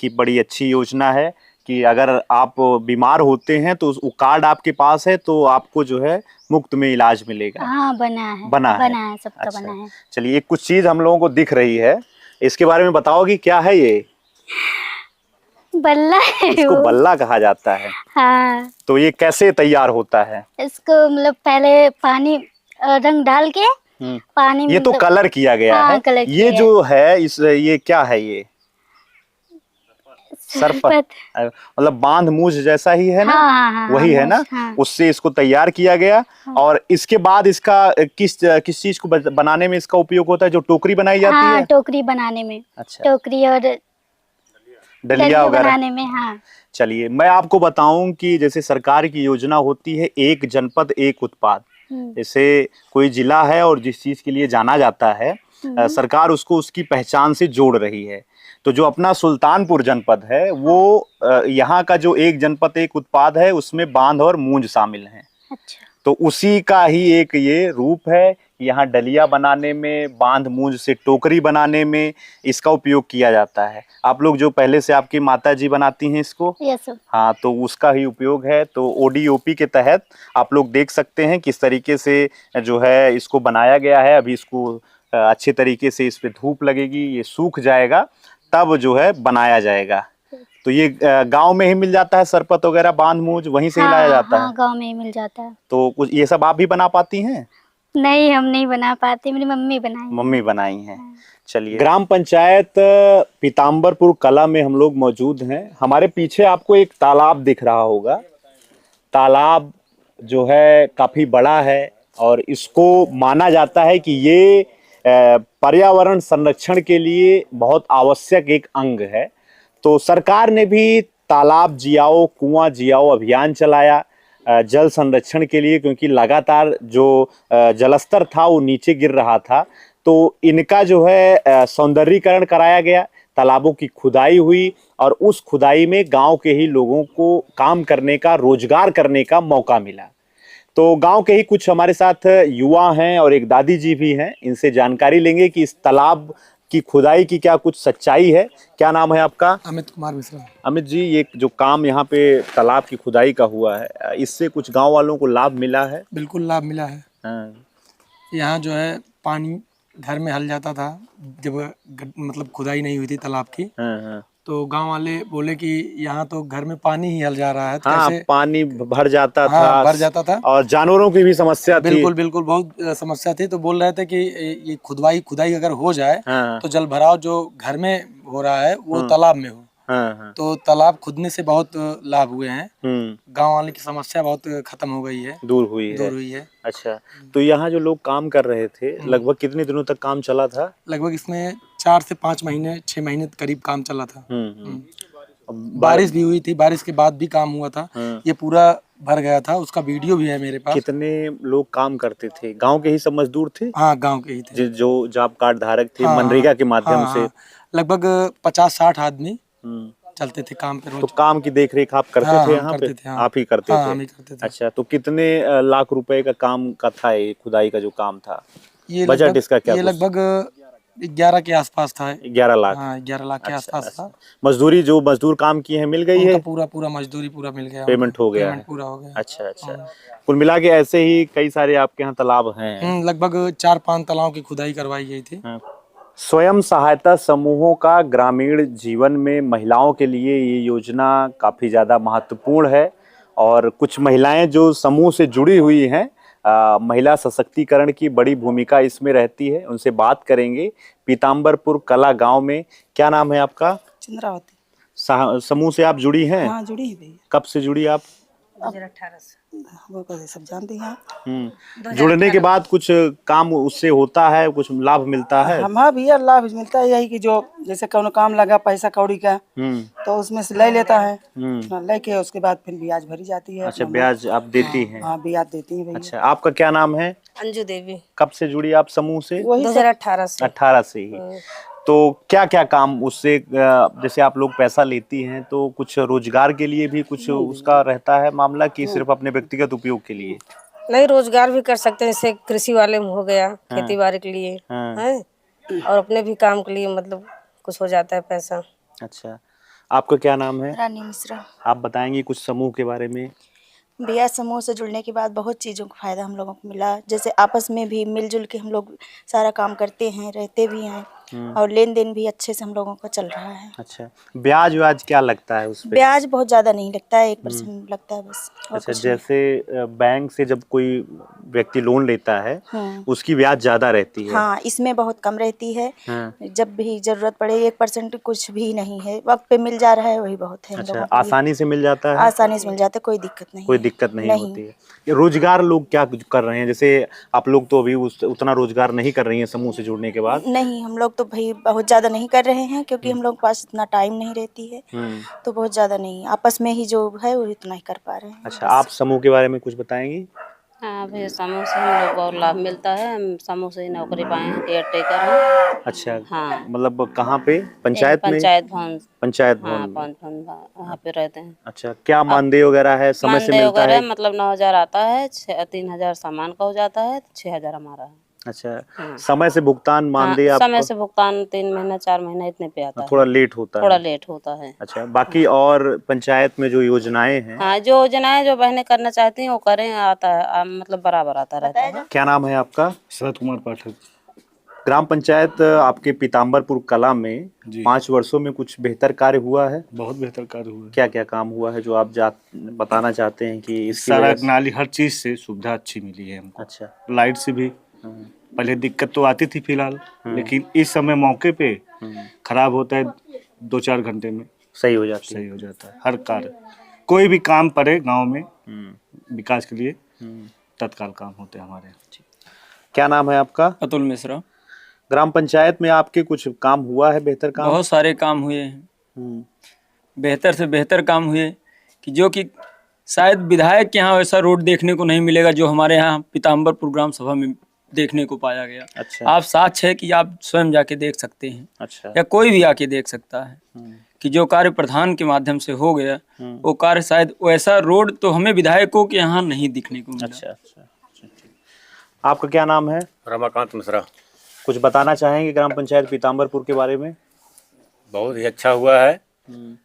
की बड़ी अच्छी योजना है कि अगर आप बीमार होते हैं तो वो कार्ड आपके पास है तो आपको जो है मुफ्त में इलाज मिलेगा। हाँ बना है। बना है सबका। अच्छा। बना है। चलिए, एक कुछ चीज हम लोगों को दिख रही है, इसके बारे में बताओगी क्या है ये? बल्ला है। इसको बल्ला कहा जाता है। हाँ। तो ये कैसे तैयार होता है? इसको मतलब पहले पानी रंग डाल के पानी में, ये तो कलर किया गया हाँ, है। कलर ये किया जो है ये क्या है? ये सरपत, मतलब बांध मूछ जैसा ही है ना? हाँ, वही है ना? हाँ। उससे इसको तैयार किया गया। और इसके बाद इसका किस चीज को बनाने में इसका उपयोग होता है? जो टोकरी बनाई जाती है? टोकरी बनाने में। अच्छा। टोकरी और डलिया वगैरह बनाने में। हाँ। चलिए, मैं आपको बताऊं कि जैसे सरकार की योजना होती है एक जनपद एक उत्पाद। जैसे कोई जिला है और जिस चीज के लिए जाना जाता है, सरकार उसको उसकी पहचान से जोड़ रही है। तो जो अपना सुल्तानपुर जनपद है वो यहाँ का जो एक जनपद एक उत्पाद है उसमें बांध और मूंज शामिल हैं। अच्छा। तो उसी का ही एक ये रूप है यहाँ डलिया बनाने में, बांध मूंज से टोकरी बनाने में इसका उपयोग किया जाता है। आप लोग जो पहले से आपकी माता जी बनाती हैं इसको, यस सर। हाँ, तो उसका ही उपयोग है। तो ODOP के तहत आप लोग देख सकते हैं किस तरीके से जो है इसको बनाया गया है। अभी इसको अच्छे तरीके से इस पे धूप लगेगी, ये सूख जाएगा, तब जो है बनाया जाएगा। तो ये गांव में ही मिल जाता है, सरपत वगैरह, बांध मूंज वहीं से ही लाया जाता है? हाँ, गांव में ही मिल जाता है। तो कुछ ये सब आप भी बना पाती हैं? नहीं, हम नहीं बना पाते, मेरी मम्मी बनाई। मम्मी बनाई हैं। चलिए, ग्राम पंचायत पीताम्बरपुर कला में हम लोग मौजूद हैं। हमारे पीछे आपको एक तालाब दिख रहा होगा। तालाब जो है काफी बड़ा है और इसको माना जाता है कि ये पर्यावरण संरक्षण के लिए बहुत आवश्यक एक अंग है। तो सरकार ने भी तालाब जियाओ, कुआं जियाओ अभियान चलाया जल संरक्षण के लिए, क्योंकि लगातार जो जलस्तर था वो नीचे गिर रहा था। तो इनका जो है सौंदर्यीकरण कराया गया, तालाबों की खुदाई हुई और उस खुदाई में गांव के ही लोगों को काम करने का, रोजगार करने का मौका मिला। तो गांव के ही कुछ हमारे साथ युवा हैं और एक दादी जी भी हैं, इनसे जानकारी लेंगे कि इस तालाब की खुदाई की क्या कुछ सच्चाई है। क्या नाम है आपका? अमित कुमार मिश्रा। अमित जी, ये जो काम यहाँ पे तालाब की खुदाई का हुआ है, इससे कुछ गांव वालों को लाभ मिला है? बिल्कुल लाभ मिला है। हाँ। यहाँ जो है पानी घर में हल जाता था जब मतलब खुदाई नहीं हुई थी तालाब की। हाँ। तो गांव वाले बोले कि यहाँ तो घर में पानी ही हल जा रहा है, तो हाँ, कैसे पानी भर जाता था। हाँ, भर जाता था और जानवरों की भी समस्या थी। बिल्कुल बिल्कुल, बहुत समस्या थी। तो बोल रहे थे कि ये खुदाई अगर हो जाए हाँ। तो जल भराव जो घर में हो रहा है वो तालाब में हो। हाँ। तो तालाब खुदने से बहुत लाभ हुए हैं। गांव वाले की समस्या बहुत खत्म हो गई है, दूर हुई है। अच्छा, तो यहाँ जो लोग काम कर रहे थे, लगभग कितने दिनों तक काम चला था? लगभग इसमें 4 से 5 महीने, 6 महीने करीब काम चला था। बारिश भी हुई थी, बारिश के बाद भी काम हुआ था। ये पूरा भर गया था, उसका वीडियो भी है मेरे पास। कितने लोग काम करते थे? गांव के ही सब मजदूर थे? हाँ, गांव के ही थे। जो जॉब कार्ड धारक थे, मनरेगा के माध्यम से लगभग 50-60 आदमी चलते थे काम पे रोज। तो काम की देखरेख आप करते थे यहाँ पे? आप ही करते थे? अच्छा, तो कितने लाख रुपए का काम का था ये खुदाई का जो काम था? ये बजट इसका क्या? ये लगभग 11 के आसपास था। 11 लाख? हाँ, 11 लाख के आसपास था। मजदूरी जो मजदूर काम किए हैं मिल गई है? पूरा मजदूरी पूरा मिल गया, पेमेंट हो गया है? पूरा हो गया। अच्छा। कुल मिला के ऐसे ही कई सारे आपके यहाँ तालाब हैं? लगभग 4-5 तालाबों की खुदाई करवाई गई थी। स्वयं सहायता समूहों का ग्रामीण जीवन में महिलाओं के लिए ये योजना काफ़ी ज़्यादा महत्वपूर्ण है। और कुछ महिलाएं जो समूह से जुड़ी हुई हैं, महिला सशक्तिकरण की बड़ी भूमिका इसमें रहती है। उनसे बात करेंगे। पीताम्बरपुर कला गांव में। क्या नाम है आपका? चंद्रावती। समूह से आप जुड़ी हैं? हाँ, जुड़ी है भैया। कब से जुड़ी आप? 2018 से। वो कैसे सब जानते हैं। जुड़ने के बाद कुछ काम उससे होता है, कुछ लाभ मिलता है? हाँ भैया, लाभ मिलता है यही कि जो जैसे कोनो काम लगा पैसा कौड़ी का, तो उसमें से ले लेता है, लेके उसके बाद फिर ब्याज भरी जाती है। अच्छा, ब्याज आप देती हैं? हाँ, ब्याज देती है भैया। अच्छा, आपका क्या नाम है? अंजू देवी। कब से जुड़ी आप समूह से? 2018 से। 18 से ही। तो क्या क्या काम उससे, जैसे आप लोग पैसा लेती हैं तो कुछ रोजगार के लिए भी कुछ उसका रहता है मामला, कि सिर्फ अपने व्यक्तिगत उपयोग के लिए? नहीं, रोजगार भी कर सकते हैं। जैसे कृषि वाले में हो गया, खेती बाड़ी के लिए है, और अपने भी काम के लिए मतलब कुछ हो जाता है पैसा। अच्छा, आपका क्या नाम है? रानी मिश्रा। आप बताएंगे कुछ समूह के बारे में? भैया, समूह से जुड़ने के बाद बहुत चीज़ों का फ़ायदा हम लोगों को मिला। जैसे आपस में भी मिलजुल के हम लोग सारा काम करते हैं, रहते भी हैं, और लेन देन भी अच्छे से हम लोगों का चल रहा है। अच्छा, ब्याज व्याज क्या लगता है उस पे? ब्याज बहुत ज़्यादा नहीं लगता है, 1% लगता है बस। अच्छा, जैसे बैंक से जब कोई व्यक्ति लोन लेता है उसकी ब्याज ज्यादा रहती है? हाँ, इसमें बहुत कम रहती है। जब भी जरूरत पड़े 1% कुछ भी नहीं है, वक्त पे मिल जा रहा है, वही बहुत है। अच्छा, आसानी से मिल जाता है? आसानी से मिल जाता है, कोई दिक्कत नहीं। कोई दिक्कत नहीं होती है। रोजगार लोग क्या कर रहे हैं? जैसे आप लोग तो अभी उतना रोजगार नहीं कर रही हैं समूह से जुड़ने के बाद? नहीं, हम लोग तो भाई बहुत ज्यादा नहीं कर रहे हैं, क्योंकि हम लोग के पास इतना टाइम नहीं रहती है, तो बहुत ज्यादा नहीं, आपस में ही जो है वो इतना ही कर पा रहे हैं। अच्छा, आप समूह के बारे में कुछ बताएंगी? हाँ भैया, समूह से हम लोग बहुत लाभ मिलता है। हम समूह से ही नौकरी पाए हैं, केयर टेकर हैं। अच्छा, हाँ। मतलब कहाँ पे? पंचायत में? पंचायत भवन वहाँ पे रहते हैं। अच्छा, क्या मानदेय वगैरह है? समय से मिलता है? मतलब 9,000 आता है, 3,000 सामान का हो जाता है, 6,000 हमारा है। अच्छा, समय से भुगतान मानदेय हाँ, आपको? समय से भुगतान 3 महीना 4 महीना इतने पे आता है। थोड़ा लेट होता है। थोड़ा लेट होता है। अच्छा, बाकी और पंचायत में जो योजनाएं हैं? हाँ, जो योजनाएं जो बहनें करना चाहती हैं वो करें, आता है मतलब बराबर आता रहता है। क्या नाम है आपका? शरद कुमार पाठक। ग्राम पंचायत आपके पीताम्बरपुर कला में 5 वर्षों में कुछ बेहतर कार्य हुआ है? बहुत बेहतर कार्य हुआ है। क्या क्या काम हुआ है जो आप बताना चाहते हैं कि इसकी सड़क वजह से? नाली हर चीज से सुविधा अच्छी मिली है हमको। अच्छा, लाइट से भी पहले दिक्कत तो आती थी फिलहाल, लेकिन इस समय मौके पे खराब होता है 2-4 घंटे में सही हो जाता है। हर कार्य कोई भी काम पड़े गांव में विकास के लिए तत्काल काम होते हैं हमारे। क्या नाम है आपका? अतुल मिश्रा। ग्राम पंचायत में आपके कुछ काम हुआ है, बेहतर काम? बहुत सारे काम हुए हैं, बेहतर से बेहतर काम हुए कि जो कि शायद विधायक के यहाँ वैसा रोड देखने को नहीं मिलेगा जो हमारे यहाँ पीताम्बरपुर ग्राम सभा में देखने को पाया गया। अच्छा। आप साक्ष्य है कि आप स्वयं जाके देख सकते हैं। अच्छा। या कोई भी आके देख सकता है कि जो कार्य प्रधान के माध्यम से हो गया वो कार्य शायद वैसा रोड तो हमें विधायकों के यहाँ नहीं दिखने को मिला। अच्छा। आपका क्या नाम है? रमाकांत मिश्रा। कुछ बताना चाहेंगे ग्राम पंचायत पीताम्बरपुर के बारे में? बहुत ही अच्छा हुआ है।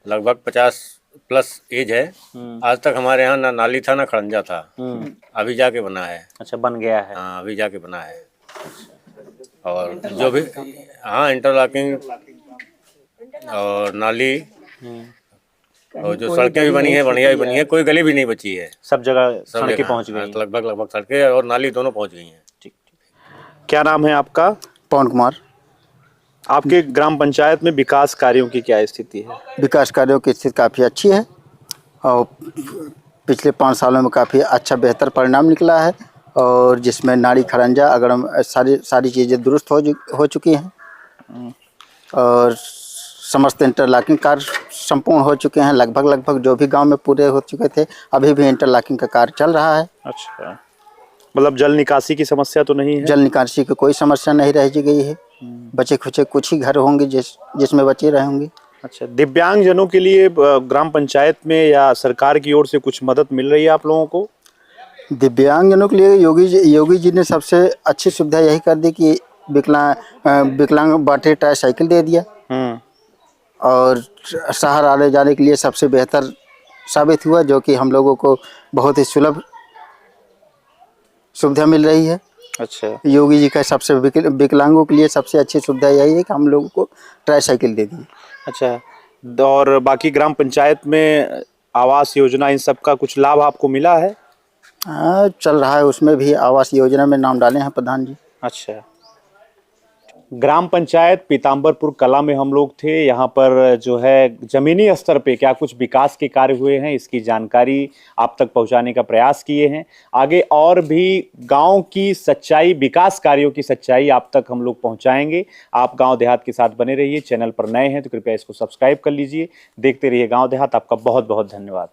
लगभग 50+ एज है। आज तक हमारे यहाँ ना नाली था ना खड़ंजा था। अभी जाके बना है। अच्छा, बन गया है? हाँ, अभी जाके बना है। और जो भी हाँ इंटरलॉकिंग और नाली और जो सड़कें भी बनी है बढ़िया भी बनी है, कोई गली भी नहीं बची है। सब जगह सड़कें पहुँच गई? लगभग सड़कें और नाली दोनों पहुँच गई हैं। क्या नाम है आपका? पवन कुमार। आपके ग्राम पंचायत में विकास कार्यों की क्या स्थिति है? विकास कार्यों की स्थिति काफ़ी अच्छी है और पिछले 5 सालों में काफ़ी अच्छा बेहतर परिणाम निकला है और जिसमें नाली खरंजा अगड़म सारी चीज़ें दुरुस्त हो चुकी हैं और समस्त इंटरलॉकिंग कार्य संपूर्ण हो चुके हैं। लगभग जो भी गांव में पूरे हो चुके थे, अभी भी इंटरलॉकिंग का कार्य चल रहा है। अच्छा, मतलब जल निकासी की समस्या तो नहीं है? जल निकासी की कोई समस्या नहीं रह गई है। बचे खुचे कुछ ही घर होंगे जिसमें बचे रहेंगे। अच्छा, दिव्यांग जनों के लिए ग्राम पंचायत में या सरकार की ओर से कुछ मदद मिल रही है आप लोगों को? दिव्यांग जनों के लिए योगी जी ने सबसे अच्छी सुविधा यही कर दी कि विकलांग बाटे ट्राईसाइकिल दे दिया और शहर आने जाने के लिए सबसे बेहतर साबित हुआ, जो कि हम लोगों को बहुत ही सुलभ सुविधा मिल रही है। अच्छा, योगी जी का सबसे विकलांगों के लिए सबसे अच्छी सुविधा यही है कि हम लोगों को ट्राईसाइकिल दे दी। अच्छा, और बाकी ग्राम पंचायत में आवास योजना इन सब का कुछ लाभ आपको मिला है? हाँ, चल रहा है, उसमें भी आवास योजना में नाम डाले हैं प्रधान जी। अच्छा, ग्राम पंचायत पीताम्बरपुर कला में हम लोग थे। यहाँ पर जो है जमीनी स्तर पे क्या कुछ विकास के कार्य हुए हैं इसकी जानकारी आप तक पहुँचाने का प्रयास किए हैं। आगे और भी गांव की सच्चाई, विकास कार्यों की सच्चाई आप तक हम लोग पहुँचाएंगे। आप गांव देहात के साथ बने रहिए। चैनल पर नए हैं तो कृपया इसको सब्सक्राइब कर लीजिए। देखते रहिए गांव देहात। आपका बहुत बहुत धन्यवाद।